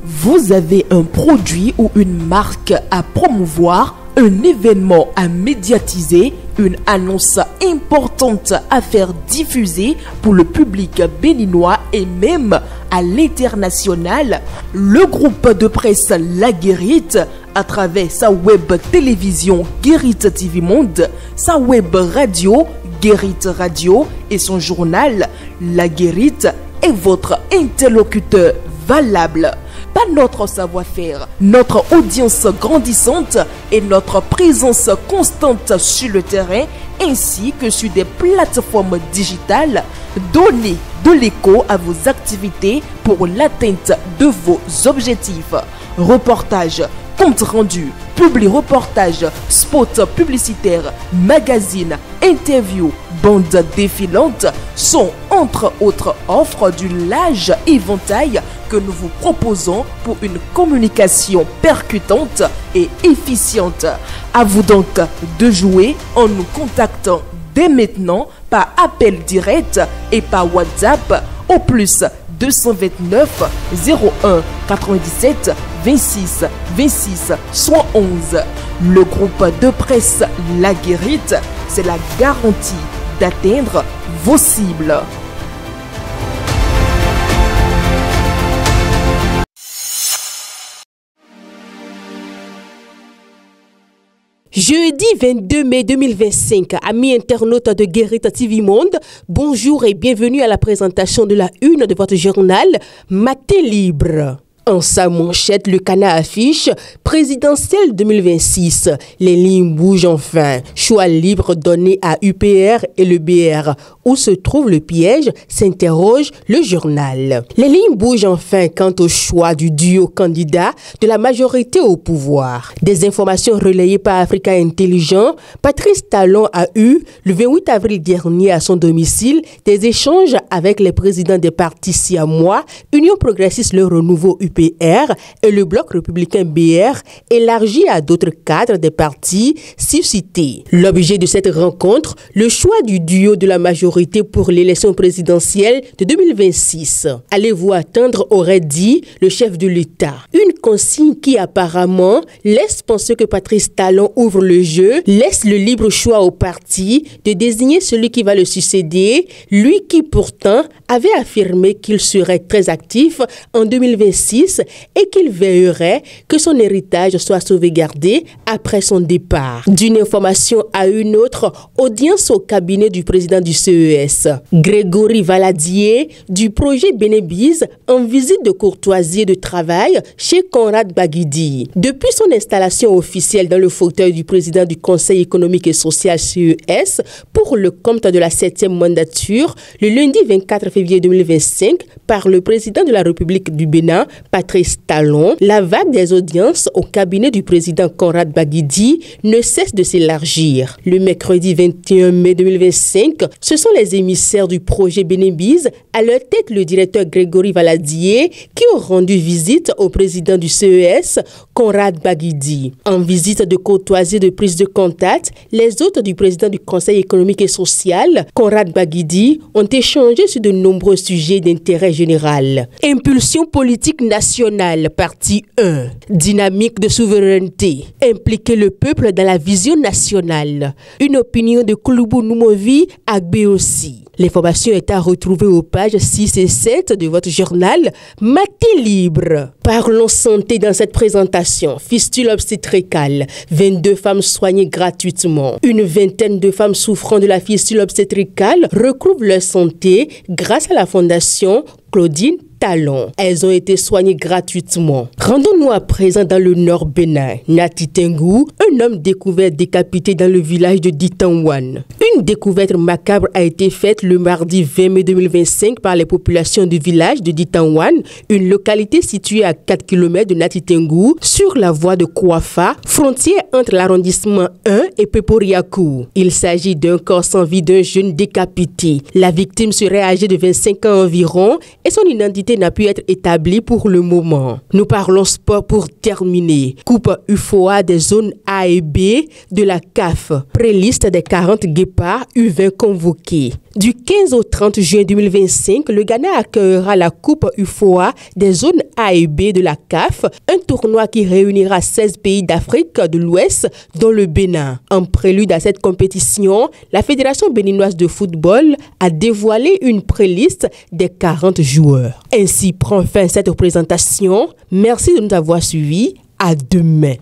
Vous avez un produit ou une marque à promouvoir, un événement à médiatiser, une annonce importante à faire diffuser pour le public béninois et même à l'international. Le groupe de presse La Guérite, à travers sa web télévision Guérite TV Monde, sa web radio Guérite Radio et son journal La Guérite, est votre interlocuteur valable. Par notre savoir-faire, notre audience grandissante et notre présence constante sur le terrain ainsi que sur des plateformes digitales, donnez de l'écho à vos activités pour l'atteinte de vos objectifs. Reportages, comptes rendus, publi-reportages, spots publicitaires, magazines, interviews, bandes défilantes sont entre autres offres du large éventail que nous vous proposons pour une communication percutante et efficiente. À vous donc de jouer en nous contactant dès maintenant par appel direct et par WhatsApp au plus 229 01 97 26 26 71. Le groupe de presse La Guérite, c'est la garantie d'atteindre vos cibles. Jeudi 22 mai 2025, amis internautes de Guérite TV Monde, bonjour et bienvenue à la présentation de la une de votre journal Matin Libre. En sa manchette, le Canard affiche présidentielle 2026. Les lignes bougent enfin. Choix libre donné à UPR et le BR. Où se trouve le piège, s'interroge le journal. Les lignes bougent enfin quant au choix du duo candidat de la majorité au pouvoir. Des informations relayées par Africa Intelligent, Patrice Talon a eu, le 28 avril dernier à son domicile, des échanges avec les présidents des partis siamois, Union Progressiste Le Renouveau UPR et le Bloc républicain BR, élargi à d'autres cadres des partis suscités. L'objet de cette rencontre, le choix du duo de la majorité pour l'élection présidentielle de 2026. Allez-vous attendre, aurait dit le chef de l'État. Une consigne qui apparemment laisse penser que Patrice Talon ouvre le jeu, laisse le libre choix au parti de désigner celui qui va le succéder, lui qui pourtant avait affirmé qu'il serait très actif en 2026 et qu'il veillerait que son héritage soit sauvegardé après son départ. D'une information à une autre, audience au cabinet du président du CES. Grégory Valadier du projet Bénébiz en visite de courtoisie et de travail chez Conrad Baguidi. Depuis son installation officielle dans le fauteuil du président du Conseil économique et social CES pour le compte de la 7e mandature, le lundi 24 février 2025, par le président de la République du Bénin, Patrice Talon, la vague des audiences au cabinet du président Conrad Baguidi ne cesse de s'élargir. Le mercredi 21 mai 2025, ce sont les émissaires du projet Bénébiz, à leur tête le directeur Grégory Valadier, qui ont rendu visite au président du CES, Conrad Baguidi. En visite de courtoisie de prise de contact, les hôtes du président du Conseil économique et social, Conrad Baguidi, ont échangé sur de nombreux sujets d'intérêt général. Impulsion politique nationale, partie 1. Dynamique de souveraineté. Impliquer le peuple dans la vision nationale. Une opinion de Kouloubou Noumovi Agbe aussi. L'information est à retrouver aux pages 6 et 7 de votre journal Matin Libre. Parlons santé dans cette présentation. Fistule obstétricale. 22 femmes soignées gratuitement. Une vingtaine de femmes souffrant de la fistule obstétricale recouvrent leur santé grâce à la fondation Claudine Talon. Elles ont été soignées gratuitement. Rendons-nous à présent dans le nord Bénin. Nati Tengu, un homme découvert décapité dans le village de Ditangwan. Une découverte macabre a été faite le mardi 20 mai 2025 par les populations du village de Ditangwan, une localité située à 4 km de Nati Tengu, sur la voie de Kouafa, frontière entre l'arrondissement 1 et Peporiakou. Il s'agit d'un corps sans vie d'un jeune décapité. La victime serait âgée de 25 ans environ et son identité n'a pu être établie pour le moment. Nous parlons sport pour terminer. Coupe UFOA des zones A et B de la CAF. Préliste des 40 guépards U20 convoqués. Du 15 au 30 juin 2025, le Ghana accueillera la Coupe UFOA des zones A et B de la CAF, un tournoi qui réunira 16 pays d'Afrique de l'Ouest, dont le Bénin. En prélude à cette compétition, la Fédération béninoise de football a dévoilé une préliste des 40 joueurs. Ainsi prend fin cette présentation. Merci de nous avoir suivis. À demain.